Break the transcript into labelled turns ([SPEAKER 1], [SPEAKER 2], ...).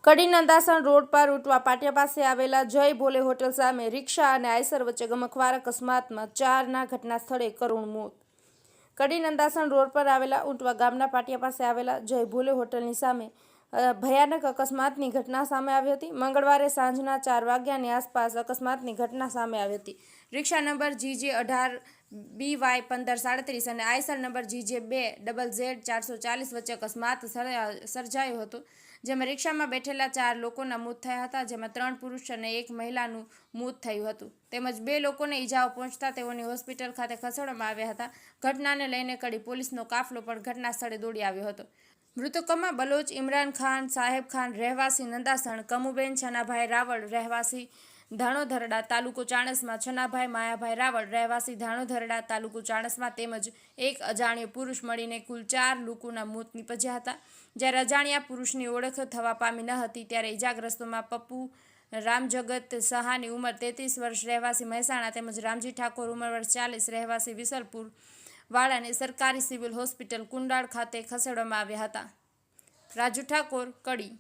[SPEAKER 1] કડીના દાસણ road પર ઉટવા પાટિયા પાસે આવેલા જય ભોલે હોટલ સામે રિક્ષા અને આઈસર વચ્ચે ગમખ્વાર અકસ્માતમાં 4ના ઘટના સ્થળે કરુણ મોત. કડી નંદાસણ રોડ પર આવેલા ઉટવા ગામના પાટિયા પાસે આવેલા જય ભોલે હોટલની સામે ભયાનક અકસ્માતની ઘટના સામે આવી હતી. મંગળવારે સાંજના 4 વાગ્યાની આસપાસ અકસ્માતની ઘટના સામે આવી હતી. રિક્ષા નંબર GJ18 BY 1537 અને આઈસર નંબર GJ2ZZ 440 વચ્ચે અકસ્માત સર્જાયો હતો, જેમાં રિક્ષામાં બેઠેલા 4 લોકોના મોત થયા હતા, જેમાં 3 પુરુષ અને 1 મહિલાનું મોત થયું હતું, તેમજ 2 લોકોને ઈજાઓ પહોંચતા તેઓને હોસ્પિટલ ખાતે ખસેડવામાં આવ્યા હતા. ઘટનાને લઈને કડી પોલીસનો કાફલો પણ ઘટના સ્થળે દોડી આવ્યો હતો. મૃતકોમાં બલોચ ઇમરાન ખાન સાહેબ ખાન રહેવાસી નંદાસણ, કમુબેન છનાભાઈ રાવળ રહેવાસી ધાણોધરડા તાલુકો ચાણસ્મા, છનાભાઈ માયાભાઈ રાવળ રહેવાસી ધાણોધરડા તાલુકો ચાણસ્મા તેમજ એક અજાણ્યો પુરુષ મળીને કુલ 4 લોકોના મોત નીપજ્યા હતા. જ્યારે અજાણ્યા પુરુષની ઓળખ થવા પામી ન હતી, ત્યારે ઇજાગ્રસ્તોમાં પપ્પુ રામજગત સહાની ઉંમર 33 વર્ષ રહેવાસી મહેસાણા તેમજ રામજી ઠાકોર ઉંમર વર્ષ 40 રહેવાસી વિસલપુર વાળાને સરકારી સિવિલ હોસ્પિટલ કુંડાળ ખાતે ખસેડવામાં આવ્યા હતા. રાજુ ઠાકોર, કડી.